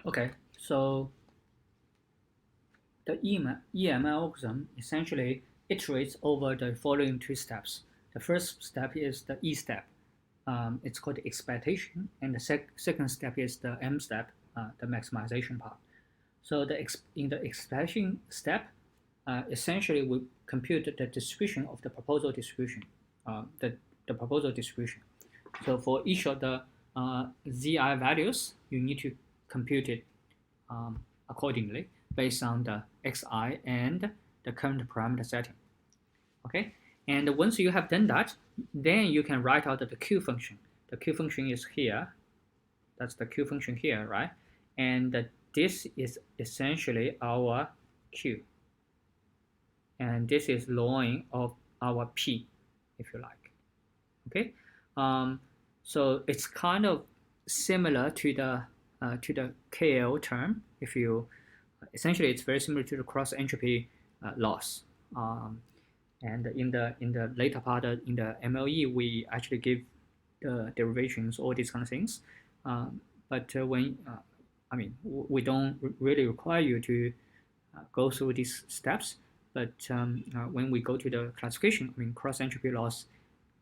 Okay, so the EML algorithm essentially iterates over the following two steps. The first step is the E step. It's called the expectation, and the second step is the M step, the maximization part. So in the expectation step, essentially we compute the distribution of the proposal distribution, the proposal distribution. So for each of the zi values, you need to compute it accordingly based on the xi and the current parameter setting. Okay, and once you have done that, then you can write out the q function. The q function is here. That's the q function here, right? And this is essentially our q, and this is ln of our p, if you like. Okay, so it's kind of similar to the KL term. If you essentially, it's very similar to the cross entropy loss. And in the later part in the MLE, we actually give the derivations, all these kind of things. But when I mean, we don't really require you to go through these steps. But when we go to the classification, I mean, cross entropy loss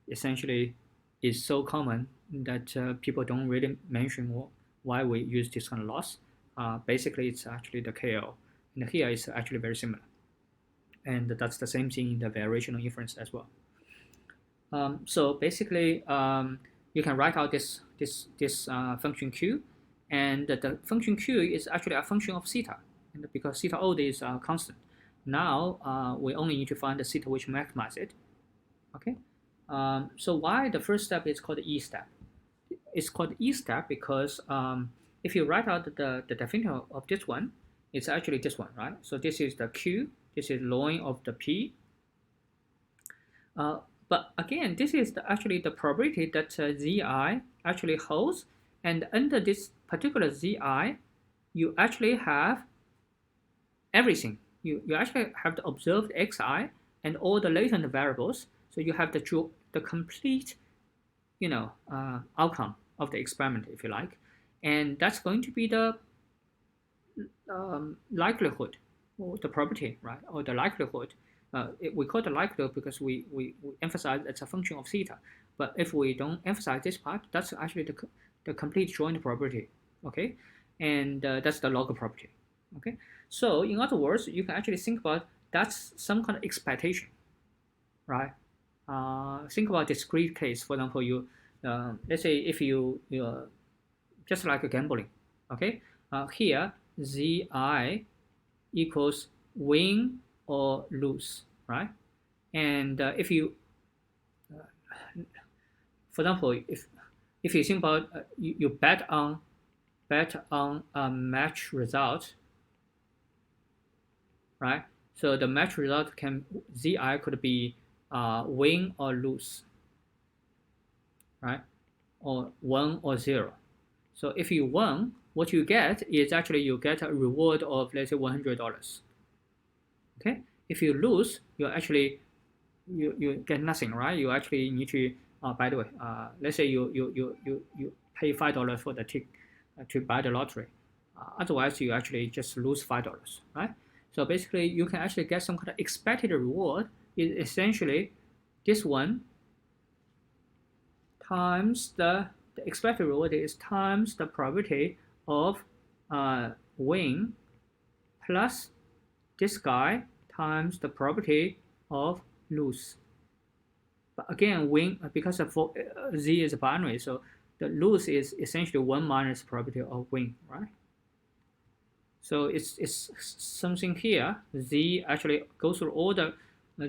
essentially is so common that people don't really mention why we use this kind of loss. Basically, it's actually the KL, and here it's actually very similar. And that's the same thing in the variational inference as well. So basically, you can write out this function q, and the function q is actually a function of theta, and because theta old is constant. Now we only need to find the theta which maximizes it. Okay. So why the first step is called E step? It's called E step because if you write out the definition of this one, it's actually this one, right? So this is the Q, this is ln of the P. But again, this is actually the probability that Zi actually holds, and under this particular Zi, you actually have everything. You actually have the observed Xi and all the latent variables. So you have the complete, outcome of the experiment, if you like, and that's going to be the likelihood or the probability, right, or the likelihood. We call it the likelihood because we emphasize it's a function of theta. But if we don't emphasize this part, that's actually the complete joint probability. Okay, and that's the log property. Okay, so in other words, you can actually think about that's some kind of expectation, right? Think about discrete case. For example, let's say if you just like a gambling, okay? Here Zi equals win or lose, right? And if you, for example, if you think about you bet on a match result, right? So the match result Zi could be win or lose, right? Or 1 or 0. So if you won, what you get is actually you get a reward of, let's say, $100. Okay. If you lose, you get nothing, right? You actually need to. By the way, let's say you pay $5 for the ticket to buy the lottery. Otherwise, you actually just lose $5, right? So basically, you can actually get some kind of expected reward. Is essentially this one times the expected reward is times the probability of win plus this guy times the probability of lose. But again, win because of z is binary, so the lose is essentially 1 minus probability of win, right? So it's something here. Z actually goes through all the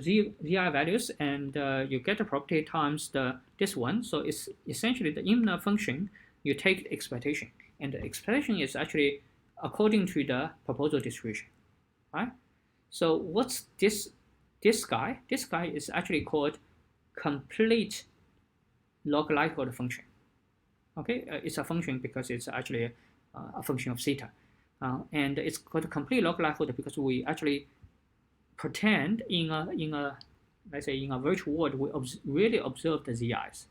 zi values, and you get the property times this one. So it's essentially the inner function. You take the expectation, and the expectation is actually according to the proposal distribution, right? So what's this guy? This guy is actually called complete log likelihood function. Okay, it's a function because it's actually a function of theta, and it's called complete log likelihood because we actually pretend in a let's say in a virtual world we really observe the zi's.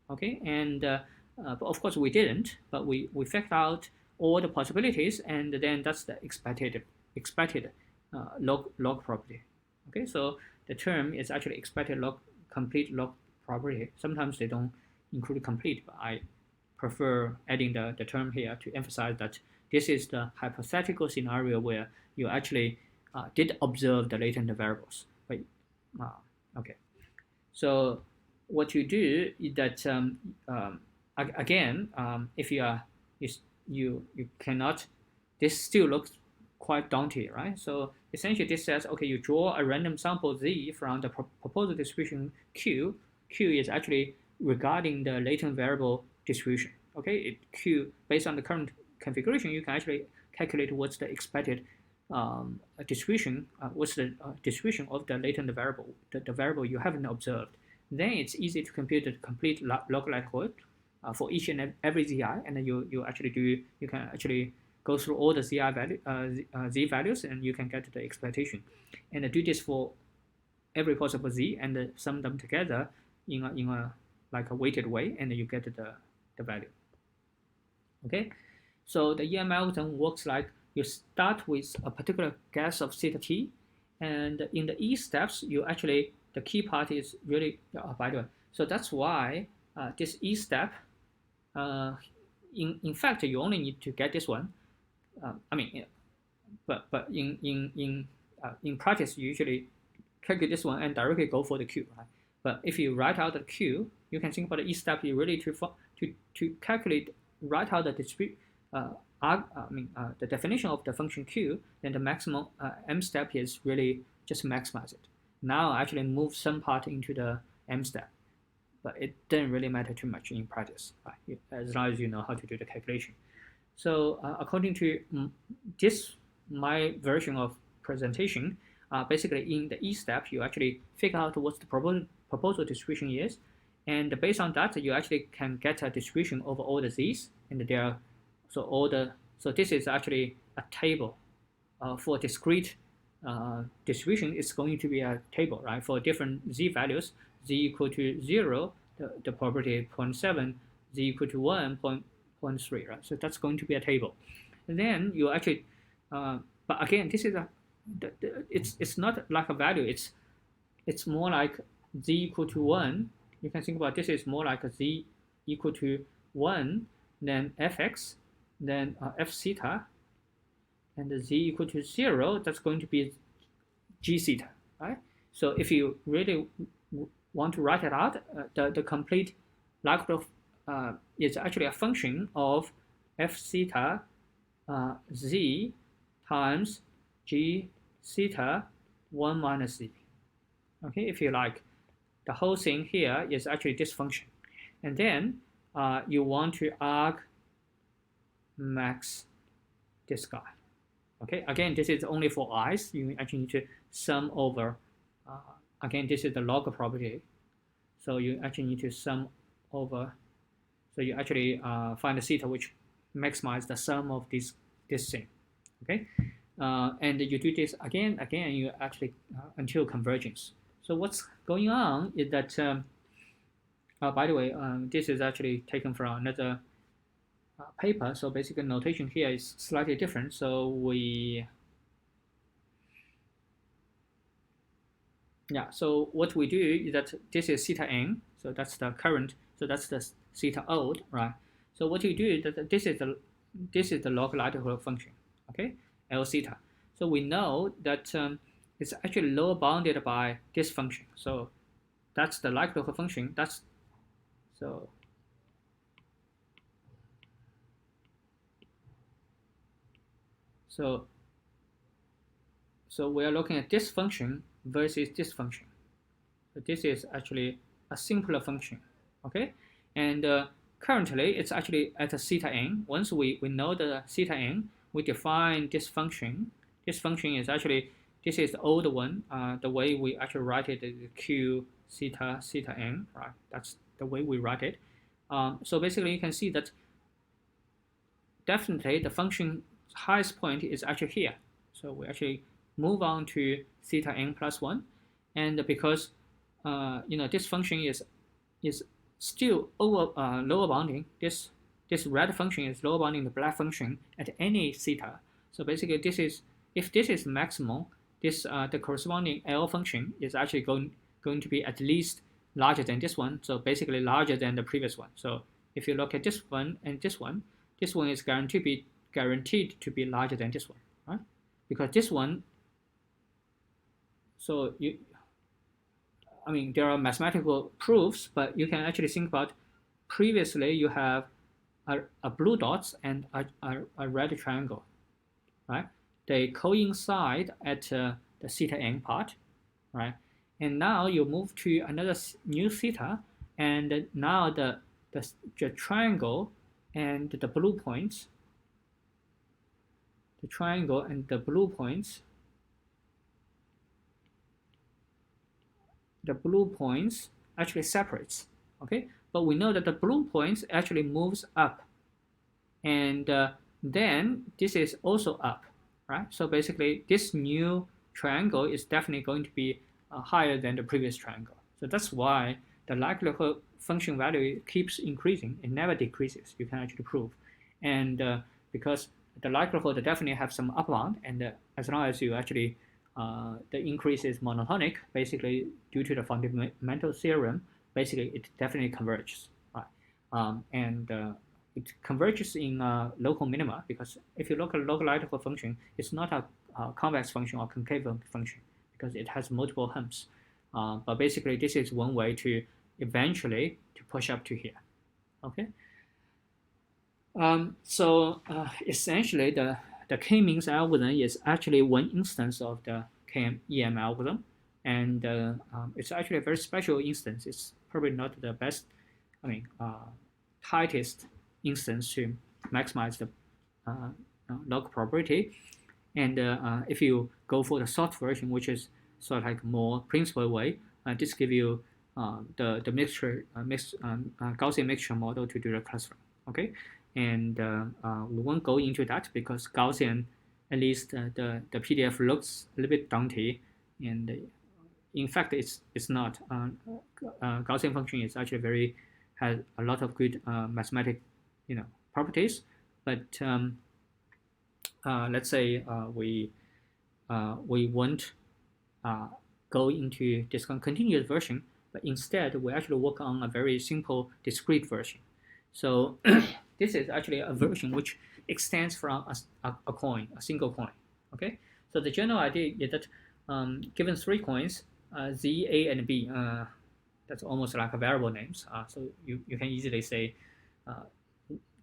Okay, and but of course we didn't, but we factor out all the possibilities, and then that's the expected log property. Okay, so the term is actually expected complete log property. Sometimes they don't include complete, but I prefer adding the term here to emphasize that this is the hypothetical scenario where you actually did observe the latent variables. But okay, so what you do is that again, if you are you cannot, this still looks quite daunting, right? So essentially this says, okay, you draw a random sample Z from the proposed distribution Q. Q is actually regarding the latent variable distribution. Okay, Q, based on the current configuration, you can actually calculate what's the expected distribution, what's the distribution of the latent variable, the variable you haven't observed. Then it's easy to compute the complete log likelihood for each and every Zi, and then you can actually go through all the Z values, and you can get the expectation, and do this for every possible Z, and sum them together in a like a weighted way, and you get the value. Okay, so the EM algorithm works like you start with a particular guess of theta t, and in the E steps, you actually, the key part is really, by the way, so that's why this E step, in fact, you only need to get this one. I mean, but in practice, you usually calculate this one and directly go for the Q, right? But if you write out the Q, you can think about the E step. You really to calculate, write out the the definition of the function Q. Then the maximum M step is really just maximize it. Now actually move some part into the M step, but it doesn't really matter too much in practice, right? As long as you know how to do the calculation. So according to this, my version of presentation, basically in the E step, you actually figure out what the proposal distribution is, and based on that, you actually can get a distribution over all the Z's, and there, so this is actually a table for discrete distribution. It's going to be a table, right? For different Z values, Z equal to 0, the property 0.7, Z equal to 1, 0.3, right? So that's going to be a table. And then you actually, but again, this is it's not like a value. It's more like Z equal to 1. You can think about this is more like a Z equal to 1, then Fx, then F theta, and the Z equal to 0. That's going to be G theta, right? So if you really want to write it out, the complete likelihood is actually a function of F theta Z times G theta 1 minus Z. Okay, if you like, the whole thing here is actually this function. And then you want to arg max this guy. Okay, again, this is only for i's. You actually need to sum over. Again, this is the log property. So you actually need to sum over. So you actually find the theta which maximize the sum of this thing. Okay, and you do this again, you actually until convergence. So what's going on is that, by the way, this is actually taken from another paper. So basically notation here is slightly different. So so what we do is that this is theta n. So that's the current. So that's the theta old, right? So what you do is that this is the log likelihood function, okay, L theta. So we know that it's actually lower bounded by this function. So that's the likelihood function. That's so we are looking at this function versus this function. So this is actually a simpler function, okay? And currently, it's actually at a theta n. Once we know the theta n, we define this function. This function is actually, this is the old one. The way we actually write it is q theta n, right? That's the way we write it. So basically, you can see that definitely the function highest point is actually here. So we actually move on to theta n plus 1. And because this function is still over lower bounding, this this red function is lower bounding the black function at any theta. So basically, this is if this is maximal, this the corresponding L function is actually going to be at least larger than this one. So basically larger than the previous one. So if you look at this one and this one is guaranteed to be larger than this one, right? Because this one, so there are mathematical proofs, but you can actually think about previously you have a blue dots and a red triangle, right? They coincide at the theta n part, right? And now you move to another new theta, and now the triangle and the blue points, the blue points actually separates, okay? But we know that the blue points actually moves up, and then this is also up, right? So basically, this new triangle is definitely going to be higher than the previous triangle. So that's why the likelihood function value keeps increasing. It never decreases. You can actually prove, and because the likelihood definitely have some upper bound, and as long as you actually the increase is monotonic, basically due to the fundamental theorem, basically it definitely converges, right? It converges in local minima, because if you look at local likelihood function, it's not a convex function or concave function because it has multiple humps. But basically, this is one way to eventually to push up to here. Okay. So essentially, the k-means algorithm is actually one instance of the KM-EM algorithm, and it's actually a very special instance. It's probably not the best, tightest instance to maximize the log probability. And if you go for the soft version, which is sort of like more principled way, this gives you the Gaussian mixture model to do the clustering. Okay, and we won't go into that because Gaussian, at least the PDF looks a little bit daunting, and in fact it's not. Gaussian function is actually has a lot of good mathematic properties, but let's say we won't go into this continuous version, but instead we actually work on a very simple discrete version. So this is actually a version which extends from a coin, a single coin. Okay, so the general idea is that given three coins, Z, A, and B, that's almost like a variable names. So you can easily say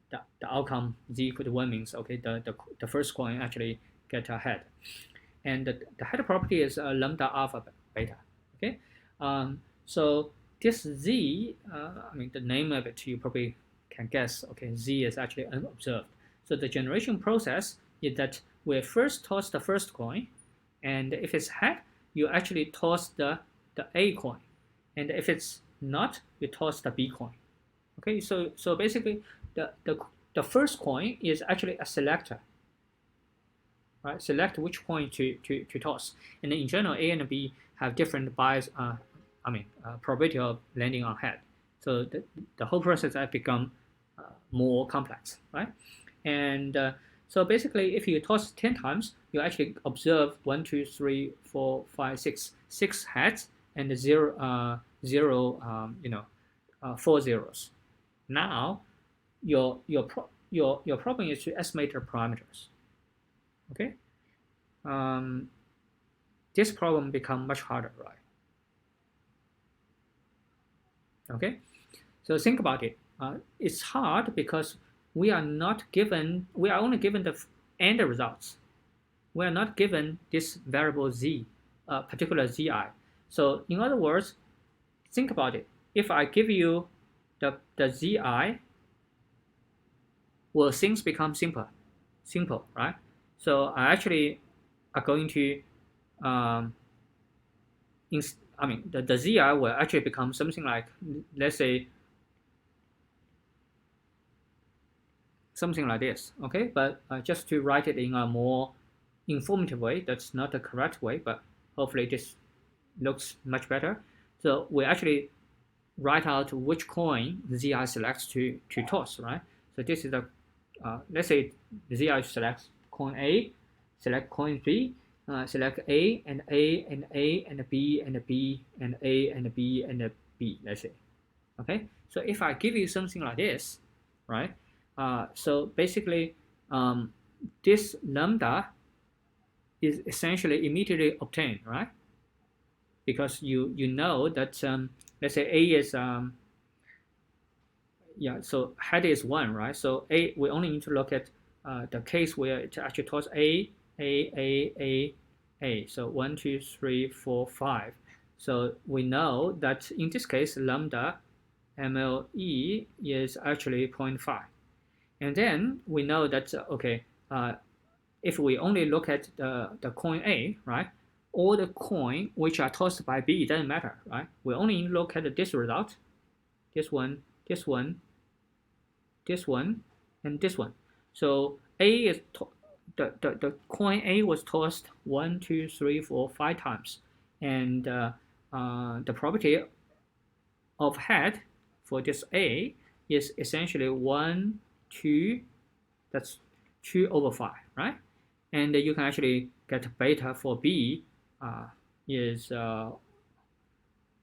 the outcome Z equal to 1 means, okay, the first coin actually get a head. And the head property is lambda alpha beta. Okay, so this Z, the name of it you probably can guess. Okay, Z is actually unobserved. So the generation process is that we first toss the first coin, and if it's head, you actually toss the A coin, and if it's not, you toss the B coin. Okay, so basically the first coin is actually a selector. Right, select which coin to toss, and in general, A and B have different bias. Probability of landing on head. So the whole process has become more complex, right? And so basically, if you toss 10 times, you actually observe 1, 2, 3, 4, 5, 6 heads and 0, 4 zeros. Now, your problem is to estimate the parameters. Okay, this problem becomes much harder, right? Okay, so think about it. It's hard because we are only given the end results. We are not given this variable z, particular zi. So in other words, think about it. If I give you the zi, will things become simple, right? So I actually are going to, the zi will actually become something like, let's say, something like this, okay? But just to write it in a more informative way, that's not the correct way, but hopefully this looks much better. So we actually write out which coin zi selects to toss, right? So this is the, let's say Zi selects coin A, select coin B, select A and A and A and B and B and A and B and B, let's say. Okay, so if I give you something like this, right? So basically, this lambda is essentially immediately obtained, right? Because you know that let's say A is yeah, so head is 1, right? So A, we only need to look at the case where it actually tells A. So 1, 2, 3, 4, 5. So we know that in this case, lambda MLE is actually 0.5. And then we know that, okay, if we only look at the coin A, right? All the coin which are tossed by B, it doesn't matter, right? We only look at this result, this one, this one, this one, and this one. So A is the coin A was tossed 1, 2, 3, 4, 5 times, and the probability of head for this A is essentially 1, 2, that's 2 over 5, right? And you can actually get beta for B is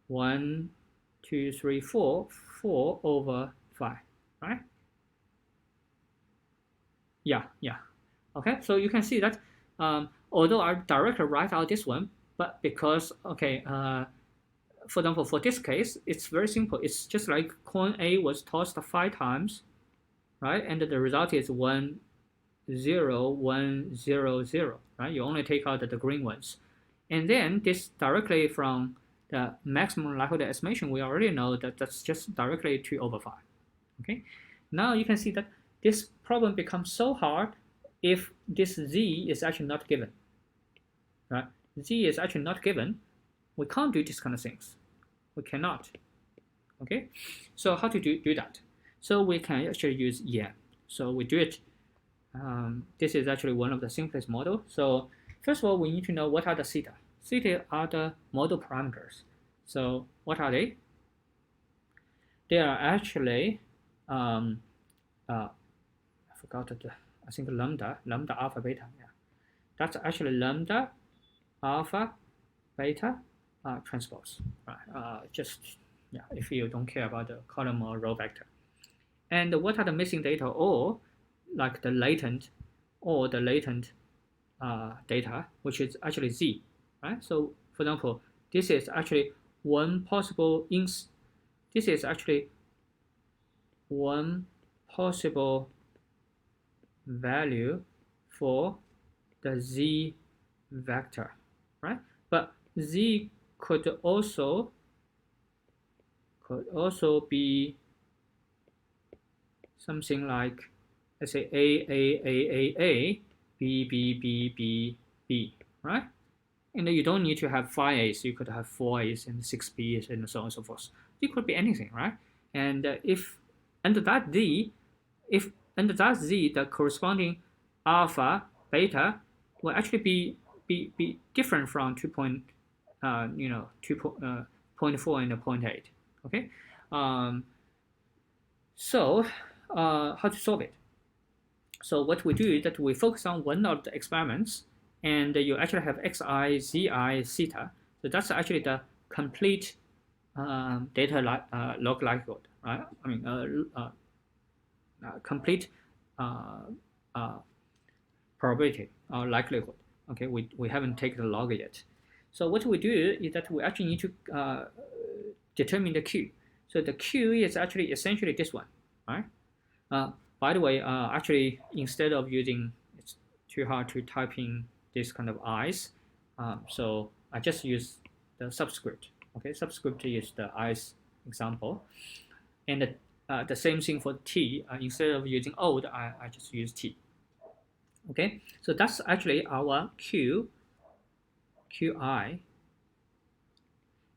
1, 2, 3, 4, 4 over 5, right? Yeah. Okay, so you can see that although I directly write out this one, but because, okay, for example, for this case, it's very simple. It's just like coin A was tossed 5 times, right? And the result is 1, 0, 1, 0, 0, right? You only take out the green ones. And then this directly from the maximum likelihood estimation, we already know that that's just directly 2 over 5. Okay, now you can see that this problem becomes so hard if this Z is actually not given, right? Z is actually not given. We can't do these kind of things. We cannot. Okay, so how to do that? So we can actually use EM. So we do it. This is actually one of the simplest model. So first of all, we need to know what are the theta. Theta are the model parameters. So what are they? They are actually I forgot the, I think lambda alpha beta. Yeah, that's actually lambda alpha beta transpose. Right. Just yeah, if you don't care about the column or row vector. And what are the missing data, or like the latent data, which is actually Z, right? So for example, this is actually one possible this is actually one possible value for the Z vector, right? But Z could also be something like, let's say A, B, right? And you don't need to have 5 A's. You could have 4 A's and 6 B's and so on and so forth. It could be anything, right? And if under that Z, the corresponding alpha, beta will actually be different from 2.4 and 0.8. Okay, so how to solve it? So what we do is that we focus on one of the experiments, and you actually have xi, zi, theta. So that's actually the complete data log likelihood, right? I mean, complete probability or likelihood. Okay, we haven't taken the log yet. So what we do is that we actually need to determine the Q. So the Q is actually essentially this one, right? By the way, actually, instead of using, it's too hard to type in this kind of i's, so I just use the subscript. Okay, subscript is the i's example, and the same thing for t. Instead of using old, I just use t. Okay, so that's actually our qi,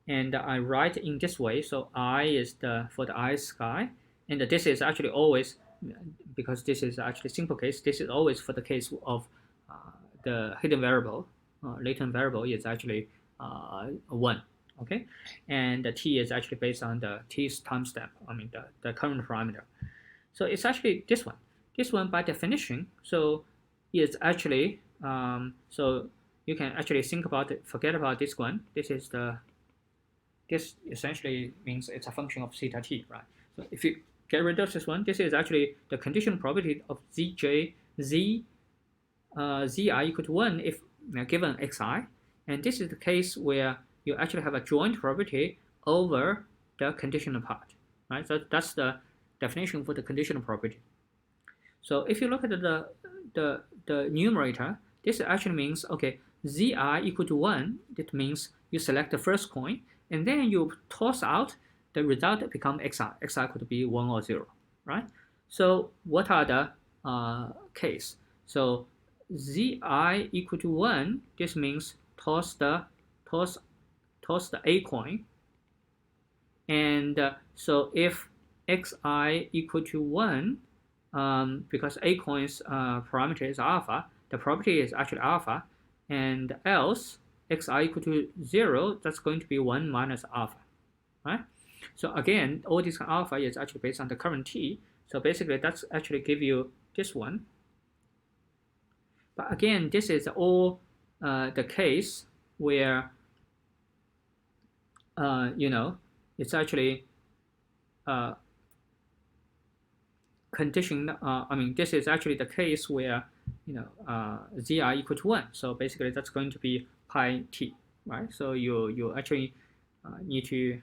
and I write in this way. So I is for the I sky, and this is actually always, because this is actually simple case, this is always for the case of the hidden variable, latent variable is actually 1. Okay, and the t is actually based on the t's timestamp. I mean the current parameter. So it's actually this one. This one by definition, so is actually, so you can actually think about it, forget about this one. This essentially means it's a function of theta t, right? So if you get rid of this one, this is actually the conditional probability of zi equal to 1 if given xi. And this is the case where you actually have a joint probability over the conditional part, right? So that's the definition for the conditional probability. So if you look at the numerator, this actually means, okay, zi equal to 1, that means you select the first coin, and then you toss out the result become xi. Xi could be 1 or 0, right? So what are the case? So zi equal to 1, this means toss the A coin. And so if xi equal to 1, because A coin's parameter is alpha, the probability is actually alpha, and else xi equal to 0, that's going to be 1 minus alpha, right? So again, all this alpha is actually based on the current t. So basically, that's actually give you this one. But again, this is all the case where, it's actually condition. This is actually the case where, zi equal to 1. So basically, that's going to be pi t, right? So you actually need to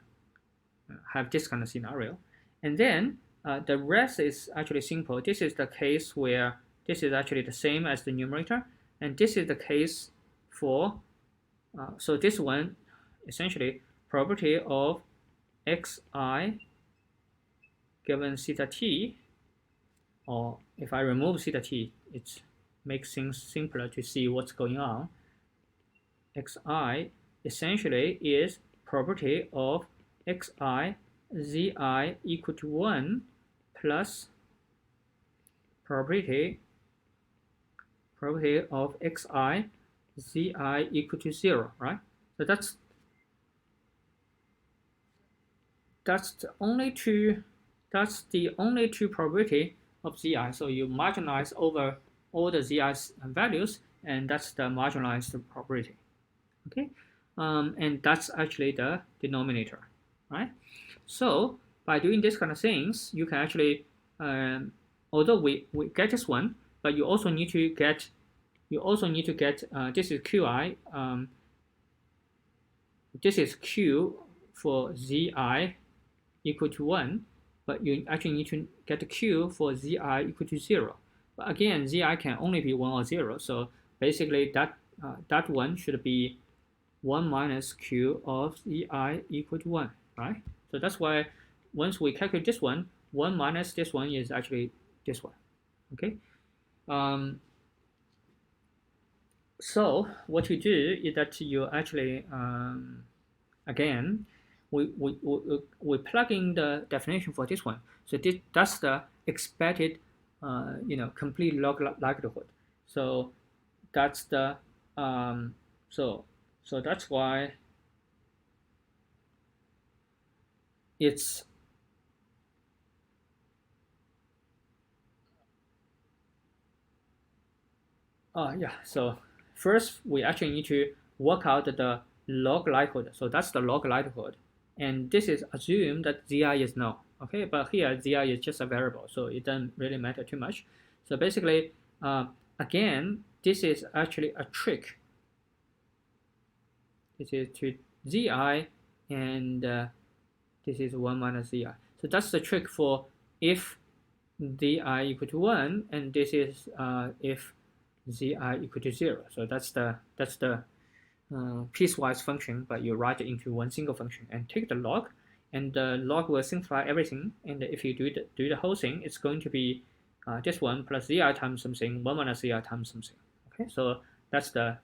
have this kind of scenario. And then the rest is actually simple. This is the case where this is actually the same as the numerator. And this is the case for, so this one, essentially, probability of xi given theta t, or if I remove theta t, it makes things simpler to see what's going on. Xi essentially is property of xi zi equal to 1 plus probability of xi zi equal to 0, right? So that's the only two probability of zi. So you marginalize over all the zi values, and that's the marginalized probability. Okay, and that's actually the denominator, right? So by doing this kind of things, you can actually, although we get this one, but you also need to get this is qi, this is q for zi equal to 1, but you actually need to get the q for zi equal to 0. But again, zi can only be 1 or 0, so basically that one should be 1 minus q of zi equal to 1, right? So that's why once we calculate this one, 1 minus this one is actually this one, okay? So what you do is that you actually, again, we plug in the definition for this one. So that's the expected, complete log likelihood. So that's the, so that's why it's so first we actually need to work out the log likelihood. So that's the log likelihood, and this is assumed that zi is null. Okay, but here zi is just a variable, so it doesn't really matter too much. So basically, again, this is actually a trick. This is to zi, and this is 1 minus zi. So that's the trick for if zi equal to 1, and this is if zi equal to 0. So that's the piecewise function, but you write it into one single function and take the log, and the log will simplify everything. And if you do the whole thing, it's going to be this one plus zi times something, 1 minus zi times something. Okay, so that's the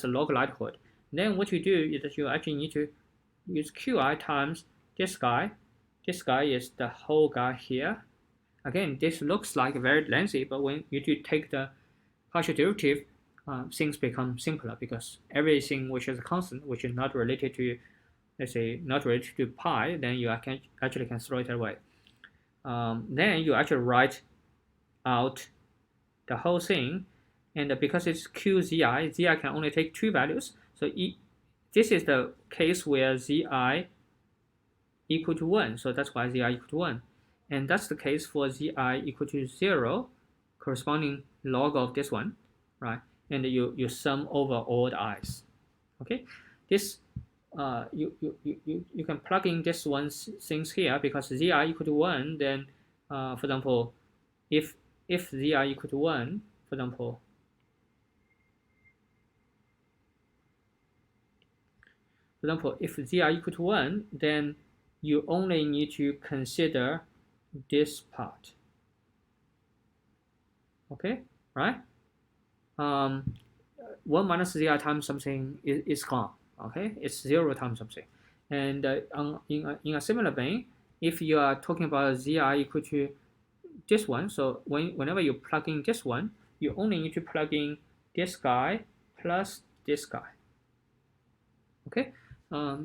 log likelihood. Then what you do is that you actually need to use qi times this guy. This guy is the whole guy here. Again, this looks like very lengthy, but when you do take the partial derivative, things become simpler, because everything which is a constant, which is not related to, let's say, not related to pi, then you actually can throw it away. then you actually write out the whole thing, and because it's QZI, ZI can only take two values. So this is the case where ZI equal to 1, so that's why ZI equal to 1. And that's the case for ZI equal to 0, corresponding log of this one, right? And you sum over all the i's. Okay, this you can plug in this one things here, because zi equal to 1, then for example, if zi equal to 1, for example, if zi equal to 1, then you only need to consider this part. Okay, right? 1 minus zi times something is gone. Okay, it's 0 times something. And in a similar vein, if you are talking about zi equal to this one, so whenever you plug in this one, you only need to plug in this guy plus this guy. Okay,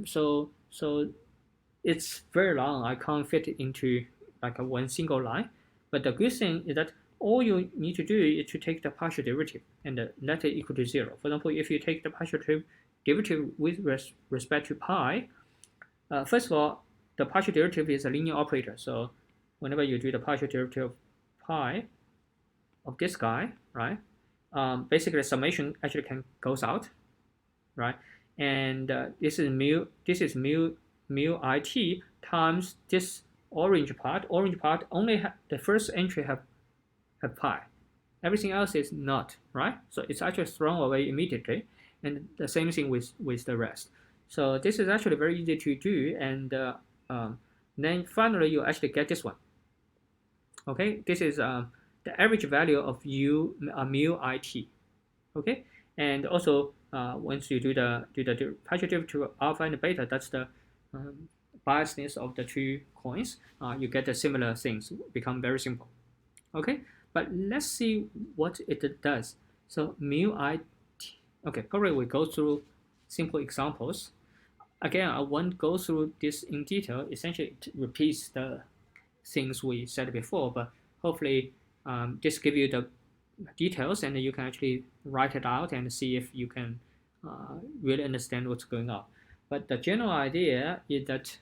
so it's very long. I can't fit it into like a one single line. But the good thing is that all you need to do is to take the partial derivative and let it equal to 0. For example, if you take the partial derivative with respect to pi, first of all, the partial derivative is a linear operator. So whenever you do the partial derivative of pi of this guy, right, basically the summation actually goes out, right? And this is mu it times this orange part. Orange part only the first entry have pi. Everything else is not, right? So it's actually thrown away immediately. And the same thing with the rest. So this is actually very easy to do. And then finally, you actually get this one. Okay, this is the average value of mu it. Okay, and also once you do the partial derivative of alpha and beta, that's the biasness of the two coins. You get the similar things become very simple. Okay, but let's see what it does. So mu it. Okay, probably we go through simple examples. Again, I won't go through this in detail. Essentially, it repeats the things we said before, but hopefully this give you the details, and you can actually write it out and see if you can really understand what's going on. But the general idea is that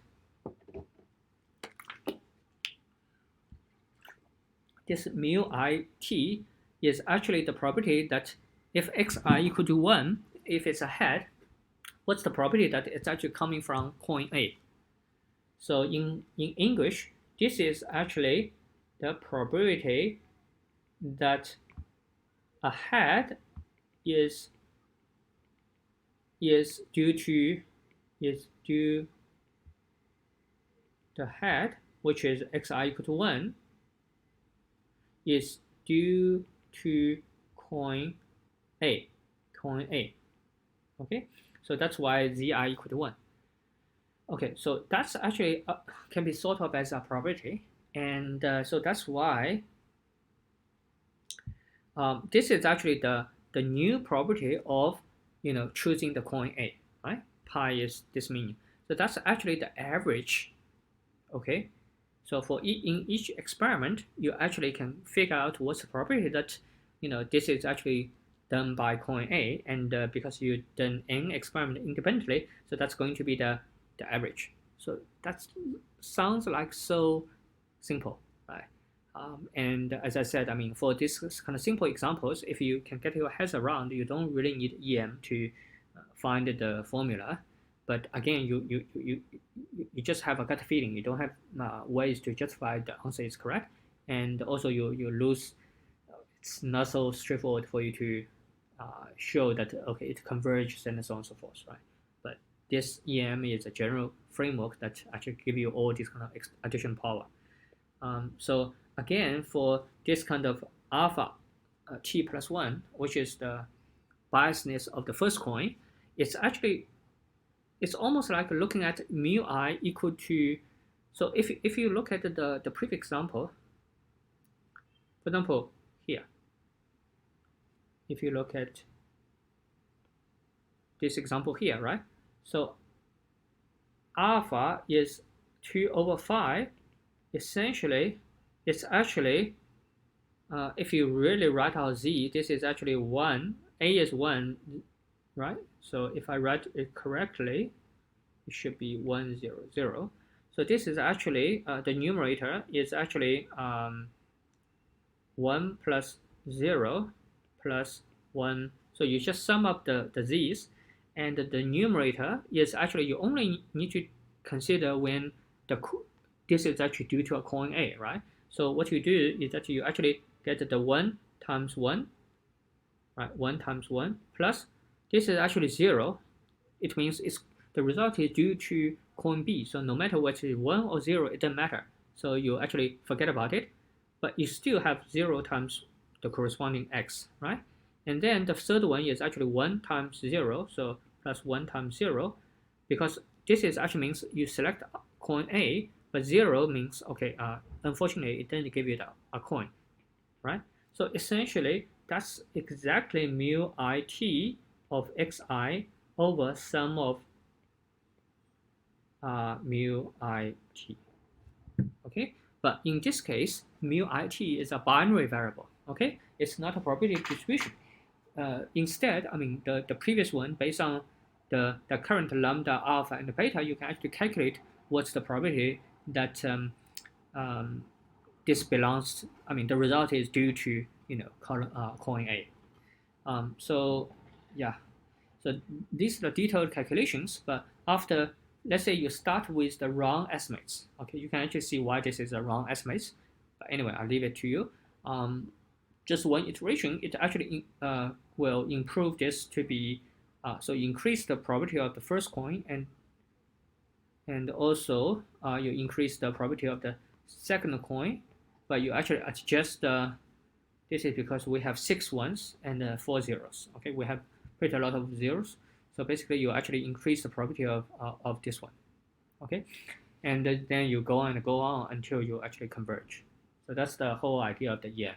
this mu it is actually the property that if xi equal to 1, if it's a head, what's the probability that it's actually coming from coin A? So in English, this is actually the probability that a head is due the head, which is xi equal to 1, is due to coin A. Okay, so that's why zi equal to 1. Okay, so that's actually can be thought of as a probability, and so that's why this is actually the new property of choosing the coin A, right? Pi is this mean. So that's actually the average. Okay, so for in each experiment, you actually can figure out what's the probability that this is actually done by coin A, and because you done n experiment independently, so that's going to be the average. So that sounds like so simple, right? And as I said, I mean, for this kind of simple examples, if you can get your heads around, you don't really need EM to find the formula. But again, you just have a gut feeling. You don't have ways to justify the answer is correct, and also you lose. It's not so straightforward for you to show that okay, it converges and so on and so forth, right? But this EM is a general framework that actually give you all this kind of additional power. So again, for this kind of alpha t plus 1, which is the biasness of the first coin, it's almost like looking at mu I equal to. So if you look at the previous example, for example here, if you look at this example here, right? So alpha is 2/5 essentially, it's actually, if you really write out z, this is actually 1, a is 1, right? So if I write it correctly, it should be 1, 0, 0. So this is actually, the numerator is actually 1 plus 0 plus 1. So you just sum up the z's, and the numerator is actually, you only need to consider when this is actually due to a coin A, right? So what you do is that you actually get the 1 times 1, right? 1 times 1 plus, this is actually 0. It means the result is due to coin B. So no matter whether it's 1 or 0, it doesn't matter. So you actually forget about it, but you still have 0 times the corresponding x, right? And then the third one is actually 1 times 0, so plus 1 times 0, because this is actually means you select coin A, but 0 means, okay, unfortunately, it doesn't give you a coin, right? So essentially, that's exactly mu it of xi over sum of mu it, okay? But in this case, mu it is a binary variable, okay? It's not a probability distribution. Instead, I mean, the previous one, based on the current lambda, alpha, and beta, you can actually calculate what's the probability that this belongs, I mean, the result is due to, coin A. So, yeah, so these are the detailed calculations, but after, let's say you start with the wrong estimates, okay, you can actually see why this is a wrong estimate. But anyway, I'll leave it to you. Just one iteration, it actually will improve this to be, so increase the probability of the first coin, and also you increase the probability of the second coin, but you actually adjust the, this is because we have 6 ones and 4 zeros, okay, we have pretty a lot of zeros, so basically you actually increase the probability of this one, okay, and then you go on and go on until you actually converge. So that's the whole idea of the yen.